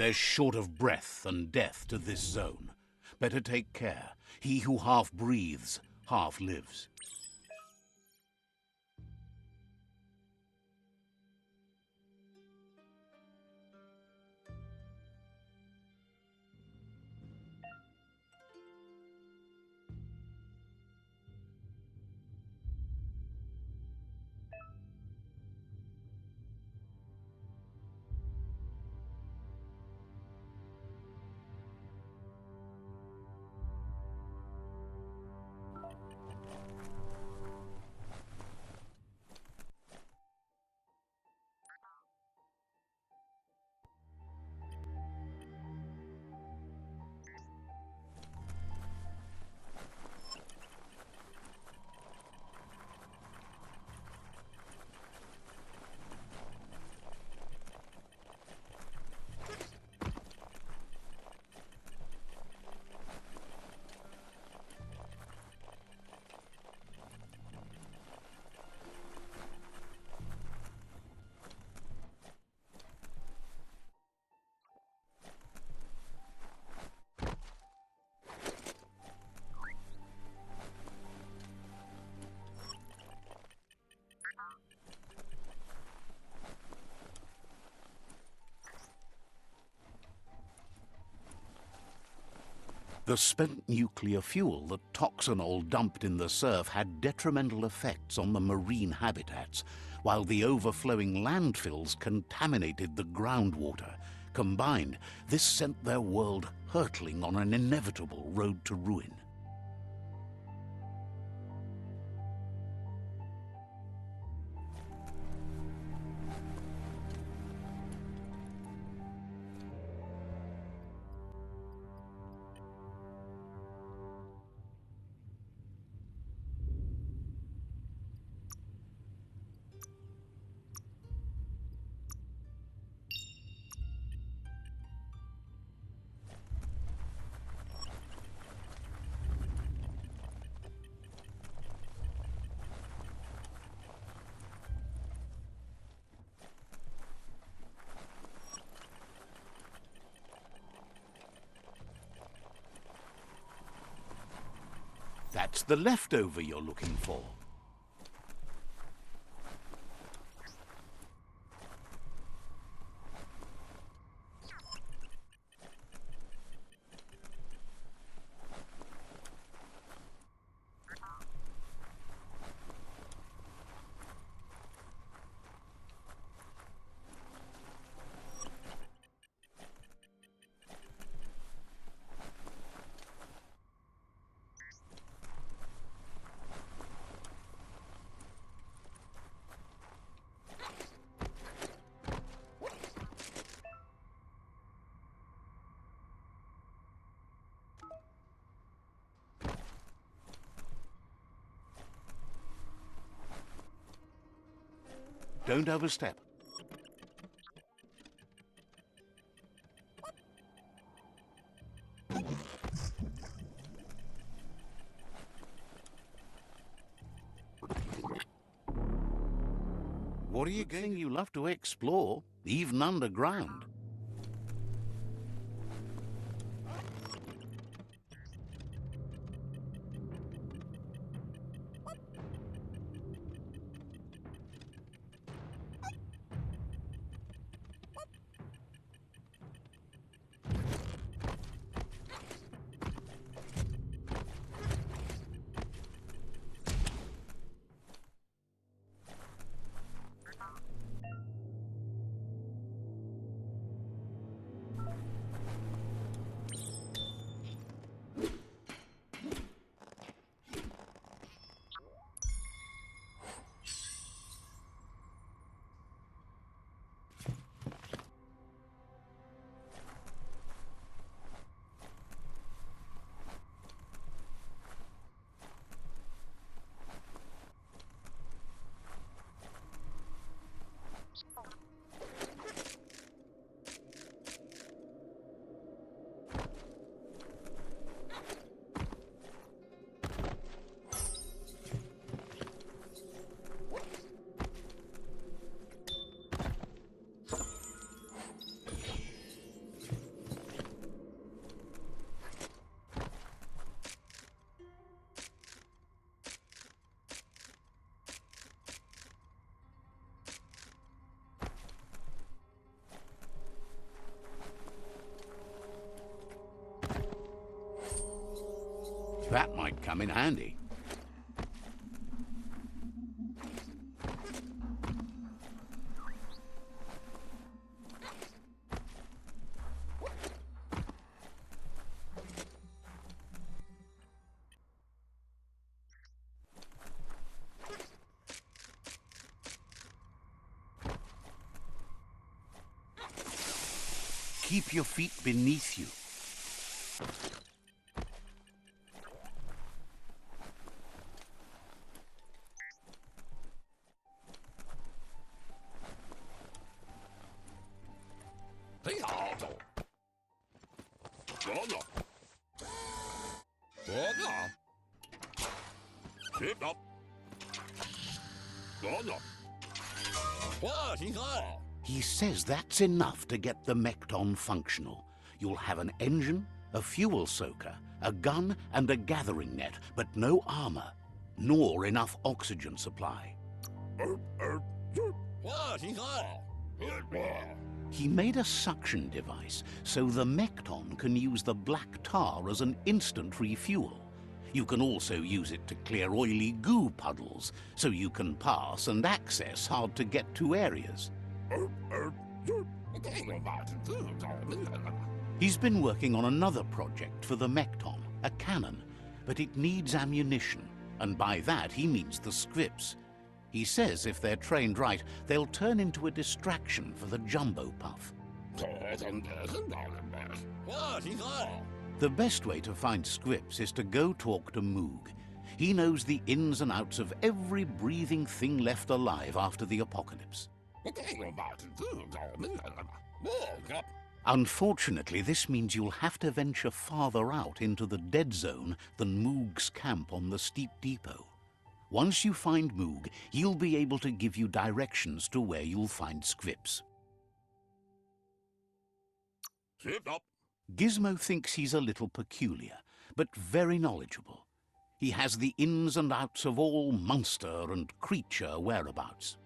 There's short of breath and death to this zone. Better take care. He who half breathes, half lives. The spent nuclear fuel that Toxanol dumped in the surf had detrimental effects on the marine habitats, while the overflowing landfills contaminated the groundwater. Combined, this sent their world hurtling on an inevitable road to ruin. That's the leftover you're looking for. Don't overstep. What are you going? You love to explore, even underground. That might come in handy. Keep your feet beneath you. He says that's enough to get the Mekton functional. You'll have an engine, a fuel soaker, a gun and a gathering net, but no armor, nor enough oxygen supply. He made a suction device so the Mekton can use the black tar as an instant refuel. You can also use it to clear oily goo puddles, so you can pass and access hard-to-get-to areas. He's been working on another project for the Mekton, a cannon, but it needs ammunition, and by that he means the scripts. He says if they're trained right, they'll turn into a distraction for the Jumbo Puff. The best way to find scripts is to go talk to Moog. He knows the ins and outs of every breathing thing left alive after the apocalypse. Unfortunately, this means you'll have to venture farther out into the dead zone than Moog's camp on the steep depot. Once you find Moog, he'll be able to give you directions to where you'll find scripts. Gizmo thinks he's a little peculiar, but very knowledgeable. He has the ins and outs of all monster and creature whereabouts.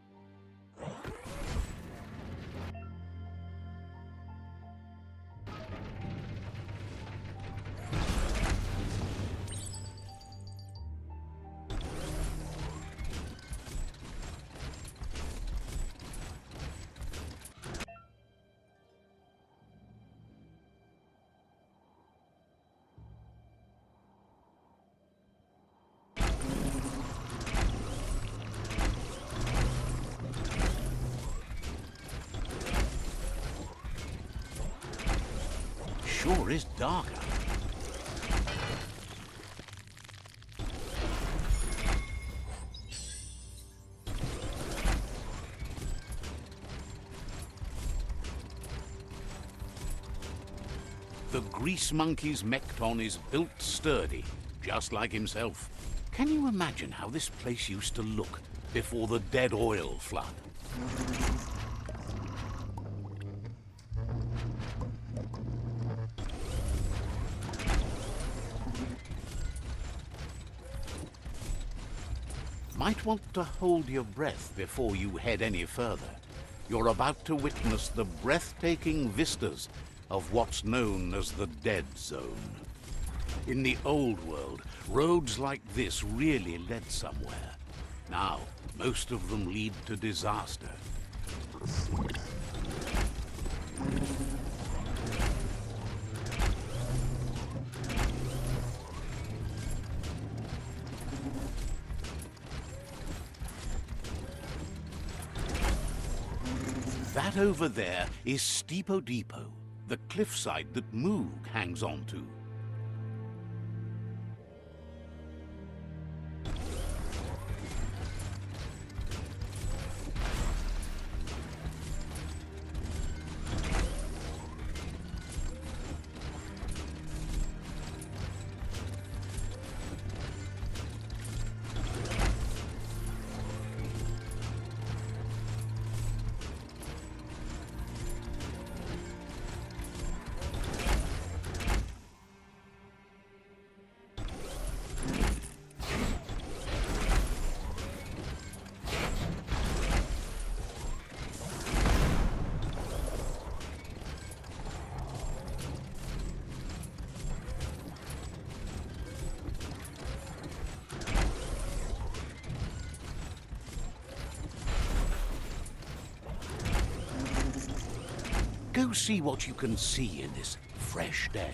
Sure is dark out. The Grease Monkey's Mekton is built sturdy, just like himself. Can you imagine how this place used to look before the dead oil flood? Might want to hold your breath before you head any further. You're about to witness the breathtaking vistas of what's known as the Dead Zone. In the old world, roads like this really led somewhere. Now, most of them lead to disaster. That over there is Steepo Depot, the cliffside that Moog hangs on to. You see what you can see in this fresh day.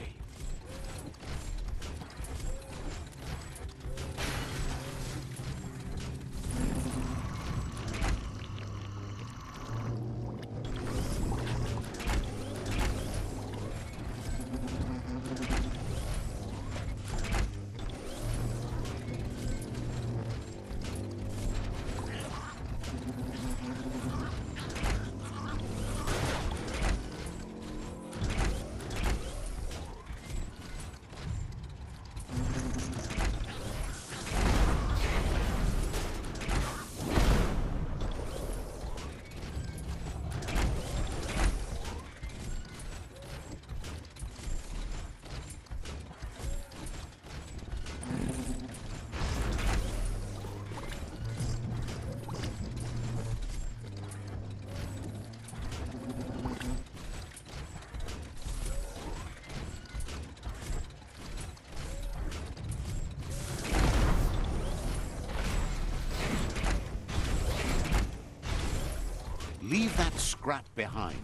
Leave that scrap behind.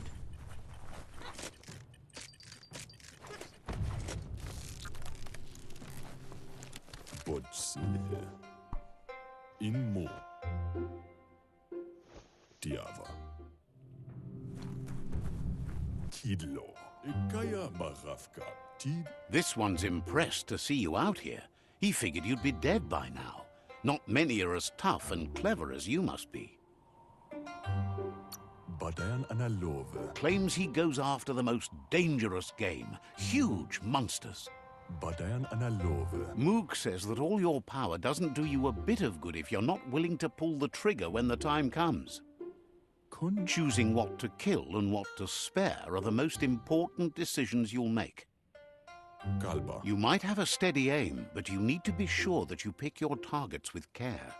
Botse. Inmo. Diava. Kidlo. Ikaya marafka. Tid. This one's impressed to see you out here. He figured you'd be dead by now. Not many are as tough and clever as you must be. Badayan analove. Claims he goes after the most dangerous game, huge monsters. Badayan analove. Moog says that all your power doesn't do you a bit of good if you're not willing to pull the trigger when the time comes. Kun. Choosing what to kill and what to spare are the most important decisions you'll make. Kalba. You might have a steady aim, but you need to be sure that you pick your targets with care.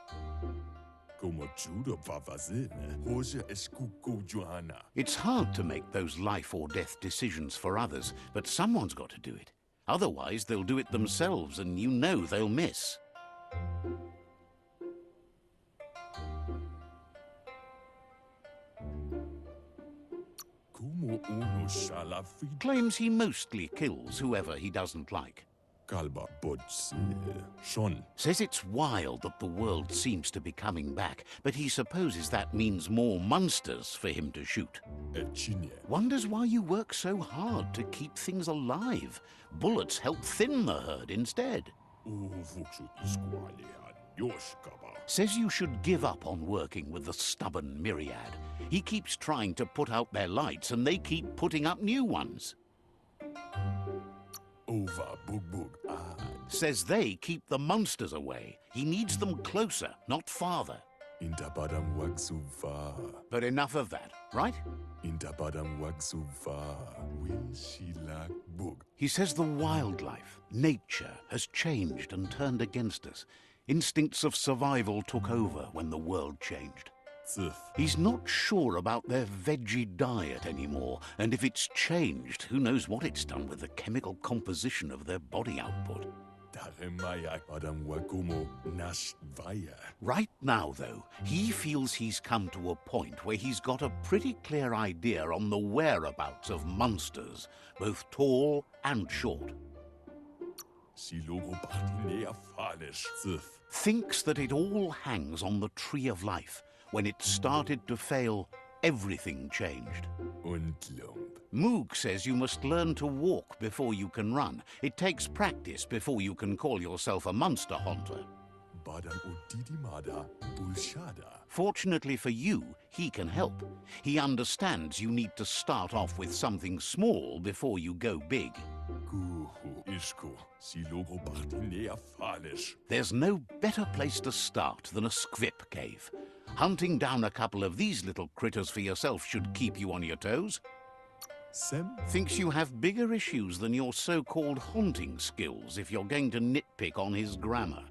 Como judo vavazene. Hoje escuco Johanna. It's hard to make those life or death decisions for others, but someone's got to do it. Otherwise, they'll do it themselves, and you know they'll miss. Como uno shalafi. Claims he mostly kills whoever he doesn't like. Kalba botse. Shon. Says it's wild that the world seems to be coming back, but he supposes that means more monsters for him to shoot. Echinie. Wonders why you work so hard to keep things alive. Bullets help thin the herd instead. Uvukshu isqualean. Yoshkaba. Says you should give up on working with the stubborn Myriad. He keeps trying to put out their lights and they keep putting up new ones. Over bug ad. Says they keep the monsters away. He needs them closer, not farther. Intabadam wagsuva. But enough of that, right? Intabadam wagsuva. Wishilak bug. He says the wildlife, nature, has changed and turned against us. Instincts of survival took over when the world changed. Zif. He's not sure about their veggie diet anymore, and if it's changed, who knows what it's done with the chemical composition of their body output. Daremaya badam wagumo nashvaya. Right now, though, he feels he's come to a point where he's got a pretty clear idea on the whereabouts of monsters, both tall and short. Silogo bartinea falish. Zif. Thinks that it all hangs on the tree of life. When it started to fail, everything changed. Untlump. Moog says you must learn to walk before you can run. It takes practice before you can call yourself a monster hunter. Badam udidimada bulshada. Fortunately for you, he can help. He understands you need to start off with something small before you go big. Guhu ishko. Silogo bartinea falish. There's no better place to start than a squip cave. Hunting down a couple of these little critters for yourself should keep you on your toes. Sem. Thinks you have bigger issues than your so-called haunting skills if you're going to nitpick on his grammar.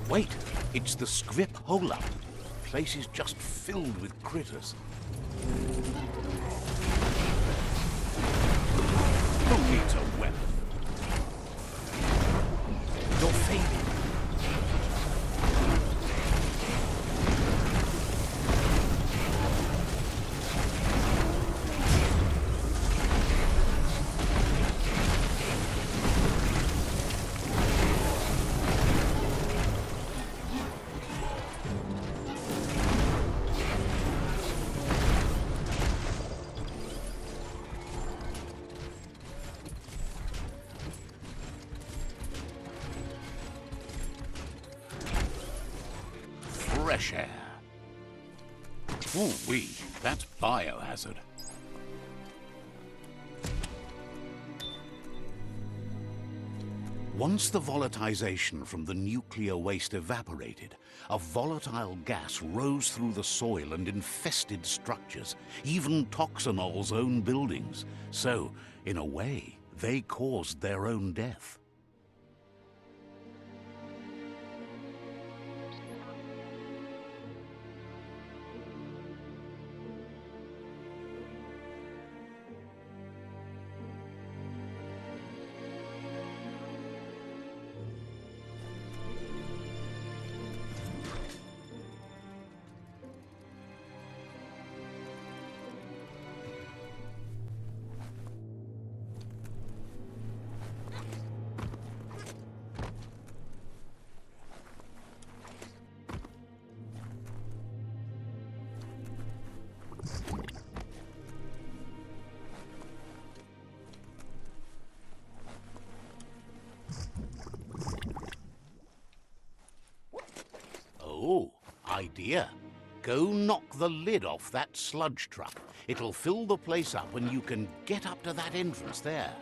Wait, it's the Scrip hole-up. The place is just filled with critters. Who needs a weapon? You're fading. Fresh air. Ooh-wee, that's biohazard. Once the volatilization from the nuclear waste evaporated, a volatile gas rose through the soil and infested structures, even Toxanol's own buildings. So, in a way, they caused their own death. Oh, idea. Go knock the lid off that sludge truck. It'll fill the place up and you can get up to that entrance there.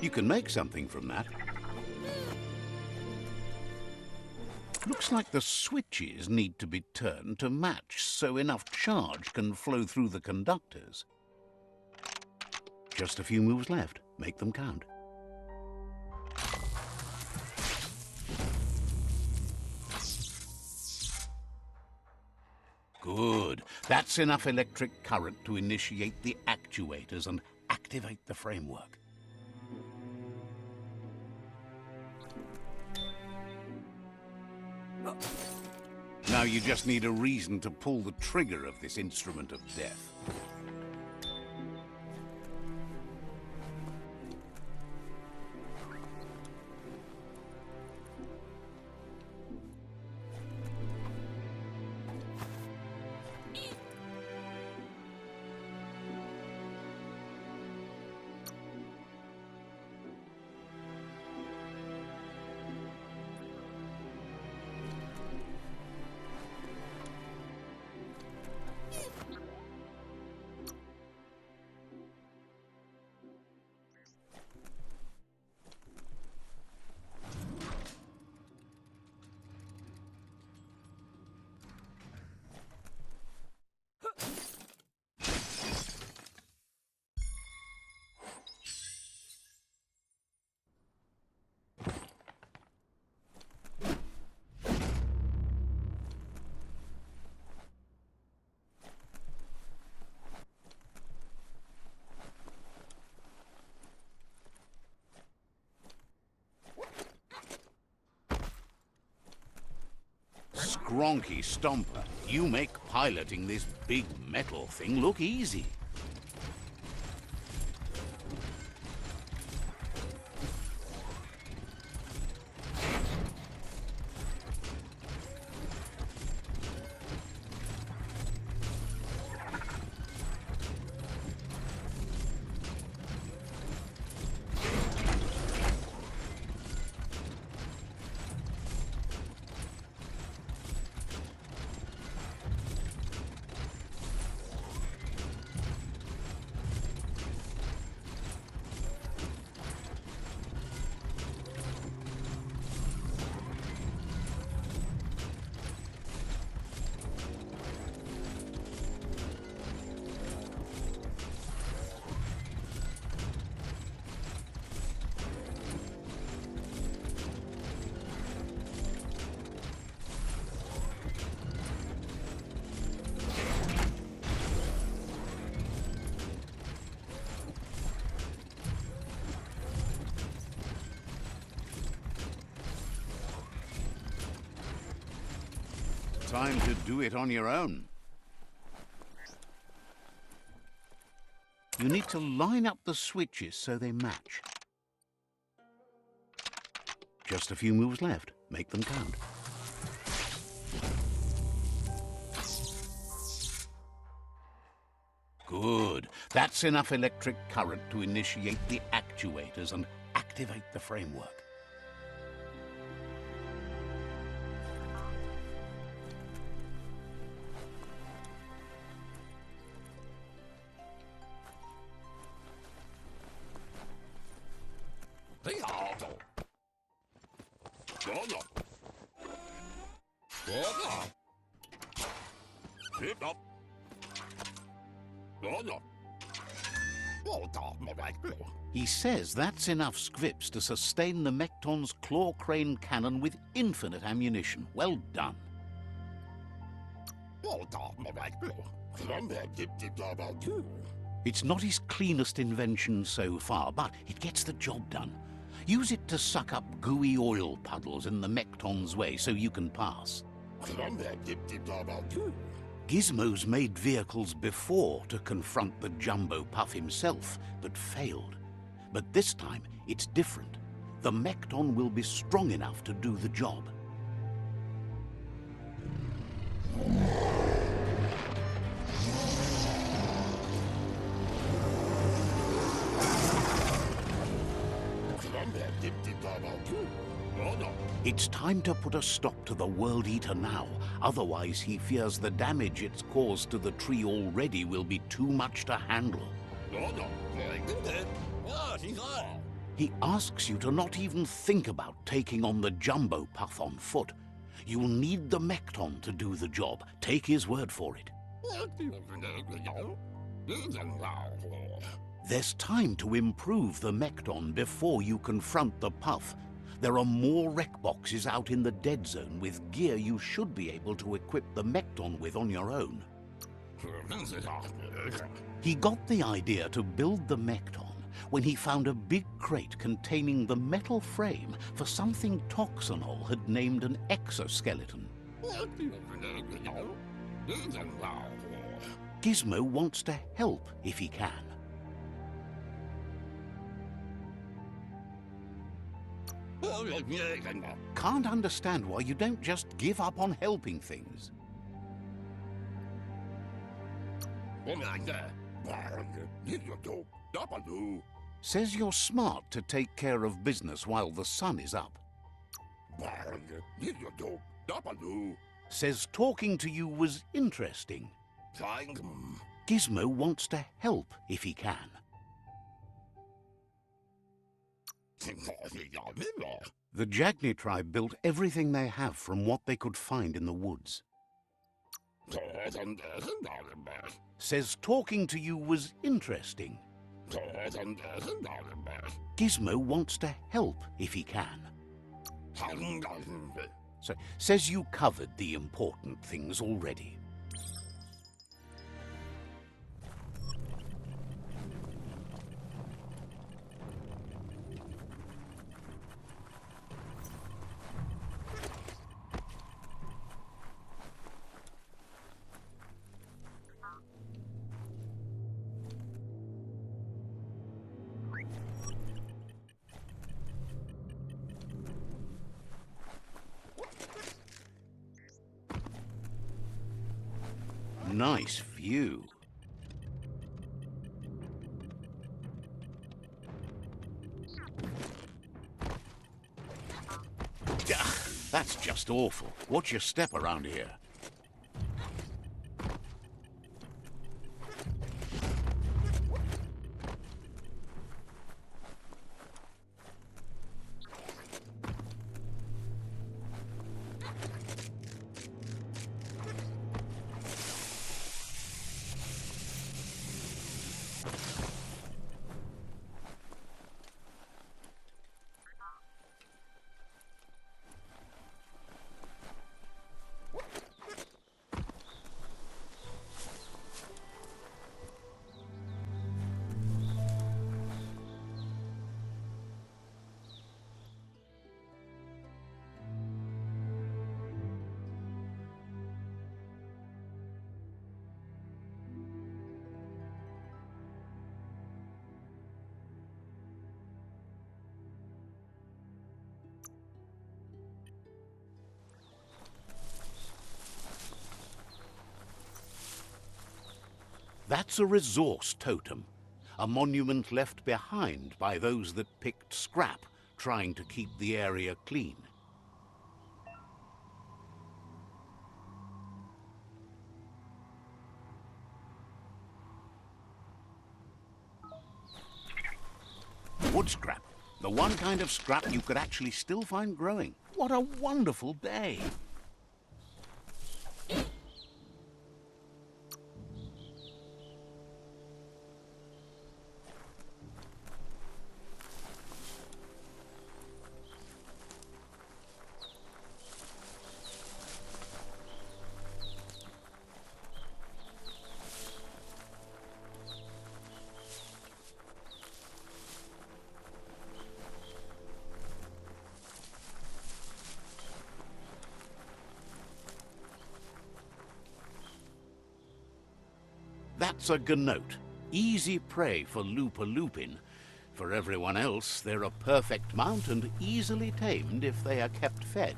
You can make something from that. Looks like the switches need to be turned to match so enough charge can flow through the conductors. Just a few moves left. Make them count. Good. That's enough electric current to initiate the actuators and activate the framework. Now you just need a reason to pull the trigger of this instrument of death. Gronky Stomper, you make piloting this big metal thing look easy. Time to do it on your own. You need to line up the switches so they match. Just a few moves left. Make them count. Good. That's enough electric current to initiate the actuators and activate the framework. He says that's enough scripts to sustain the Mekton's claw crane cannon with infinite ammunition. Well done. It's not his cleanest invention so far, but it gets the job done. Use it to suck up gooey oil puddles in the Mekton's way so you can pass. Gizmo's made vehicles before to confront the Jumbo Puff himself, but failed. But this time, it's different. The Mekton will be strong enough to do the job. It's time to put a stop to the World Eater now. Otherwise, he fears the damage it's caused to the tree already will be too much to handle. He asks you to not even think about taking on the Jumbo Puff on foot. You'll need the Mekton to do the job. Take his word for it. There's time to improve the Mekton before you confront the Puff. There are more wreck boxes out in the dead zone with gear you should be able to equip the Mekton with on your own. He got the idea to build the Mekton when he found a big crate containing the metal frame for something Toxanol had named an exoskeleton. Gizmo wants to help if he can. Can't understand why you don't just give up on helping things. Says you're smart to take care of business while the sun is up. Says talking to you was interesting. Gizmo wants to help if he can. The Jagni tribe built everything they have from what they could find in the woods. Says talking to you was interesting. Gizmo wants to help if he can. So, says you covered the important things already. Nice view. Ugh, that's just awful. Watch your step around here. That's a resource totem, a monument left behind by those that picked scrap, trying to keep the area clean. Wood scrap, the one kind of scrap you could actually still find growing. What a wonderful day! That's a ganote, easy prey for Lupa-Lupin. For everyone else, they're a perfect mount and easily tamed if they are kept fed.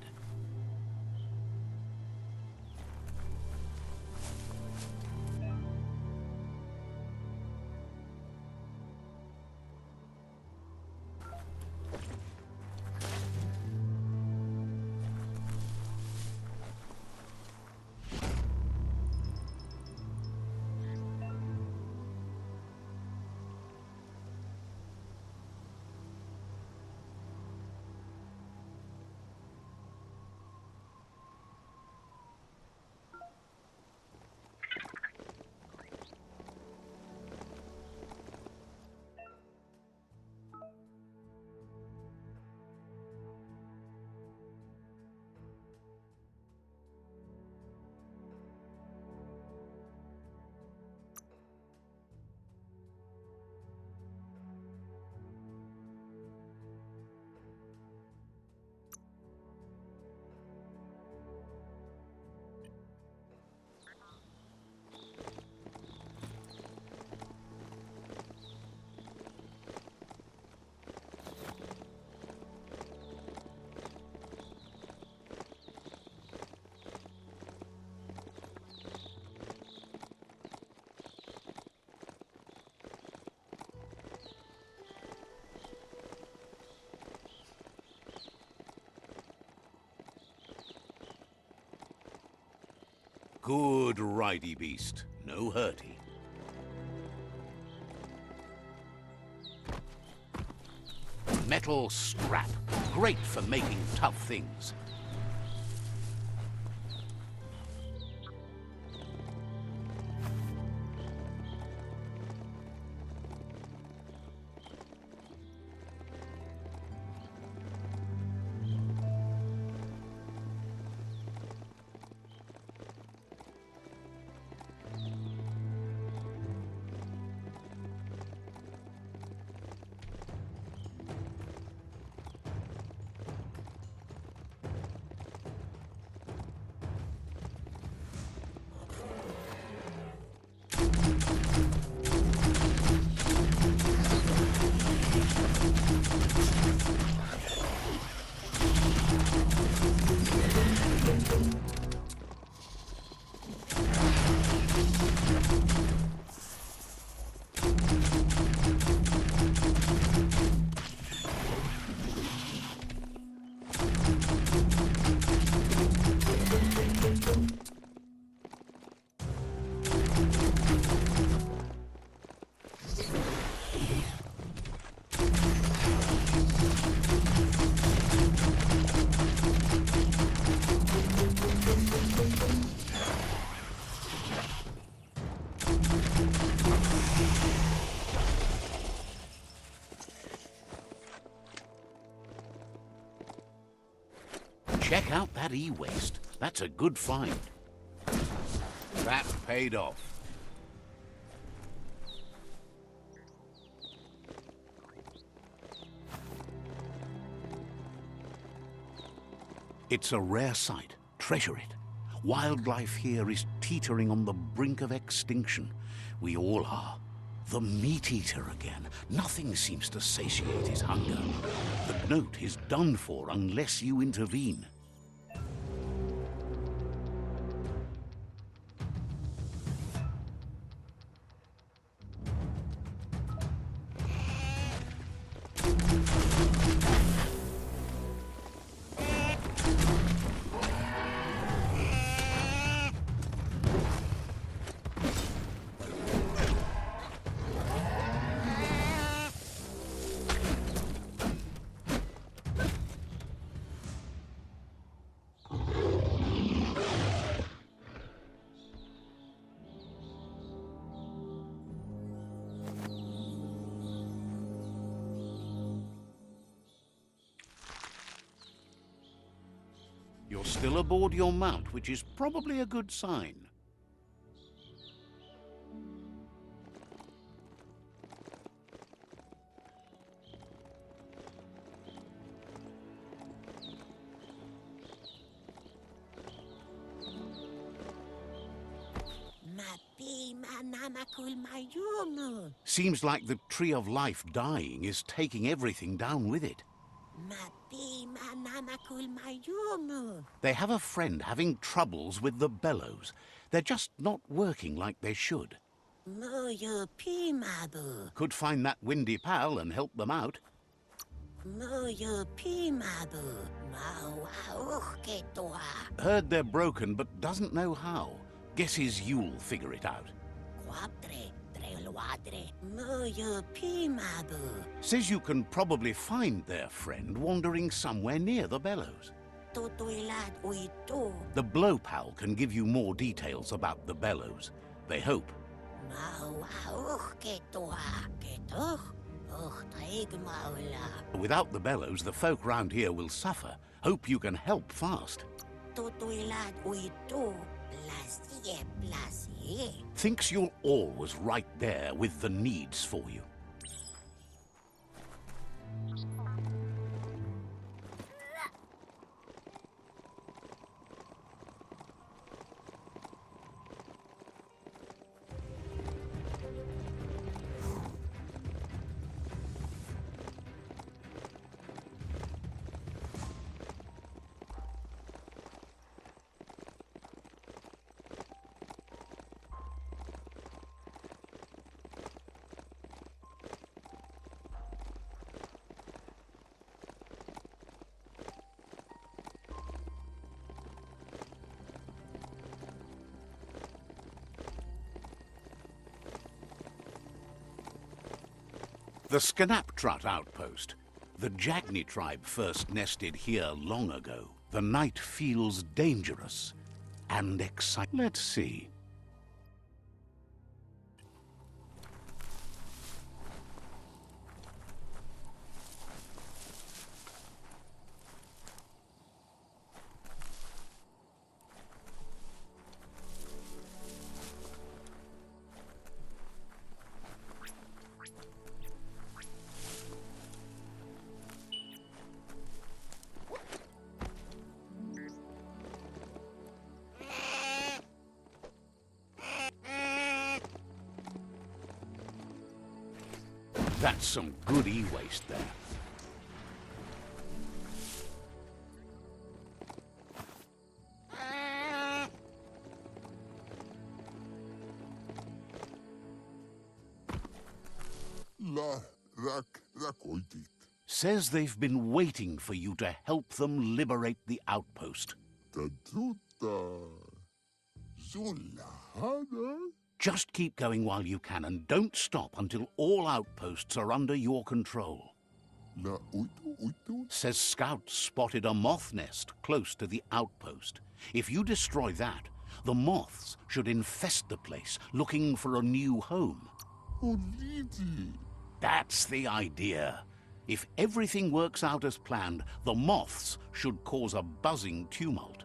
Good ridey beast, no hurty. Metal scrap, great for making tough things. Check out that e-waste. That's a good find. That paid off. It's a rare sight. Treasure it. Wildlife here is teetering on the brink of extinction. We all are. The meat eater again. Nothing seems to satiate his hunger. The note is done for unless you intervene. You're still aboard your mount, which is probably a good sign. Seems like the Tree of Life dying is taking everything down with it. They have a friend having troubles with the bellows. They're just not working like they should. Could find that windy pal and help them out. Heard they're broken but doesn't know how. Guesses you'll figure it out. Says you can probably find their friend wandering somewhere near the bellows. The blow pal can give you more details about the bellows. They hope. Without the bellows, the folk round here will suffer. Hope you can help fast. Thinks you're always right there with the needs for you. The Scanaptrut outpost. The Jagni tribe first nested here long ago. The night feels dangerous and exciting. Let's see. That's some good e-waste there. Says they've been waiting for you to help them liberate the outpost. Just keep going while you can and don't stop until all outposts are under your control. Says scouts spotted a moth nest close to the outpost. If you destroy that, the moths should infest the place, looking for a new home. That's the idea. If everything works out as planned, the moths should cause a buzzing tumult.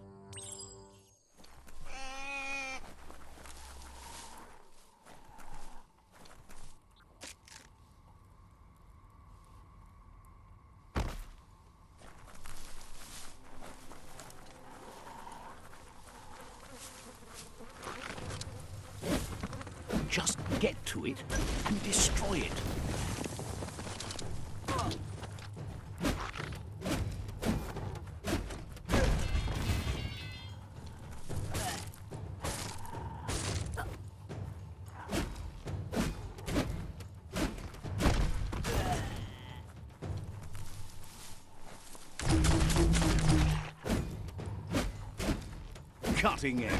Just get to it and destroy it. Cutting edge.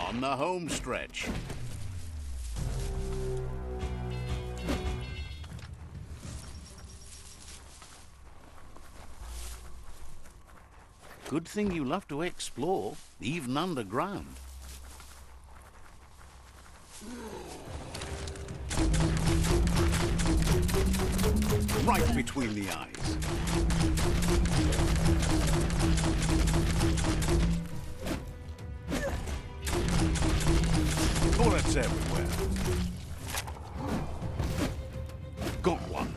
On the home stretch. Good thing you love to explore, even underground. Right between the eyes. Bullets everywhere. Got one.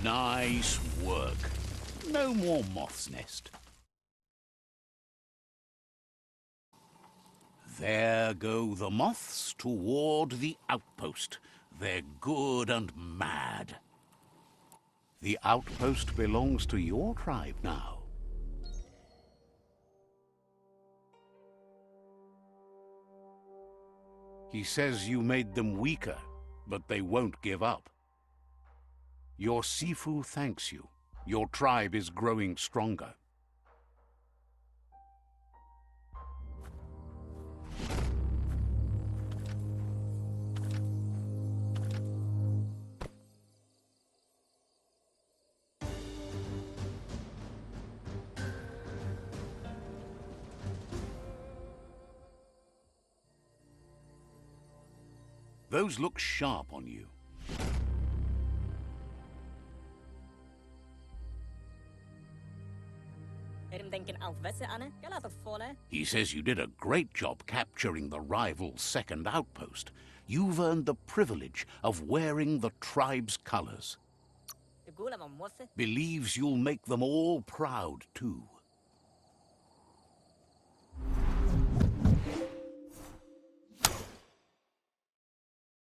Nice work. No more moth's nest. There go the moths toward the outpost. They're good and mad. The outpost belongs to your tribe now. He says you made them weaker, but they won't give up. Your Sifu thanks you. Your tribe is growing stronger. Those look sharp on you. He says you did a great job capturing the rival's second outpost. You've earned the privilege of wearing the tribe's colors. Believes you'll make them all proud, too.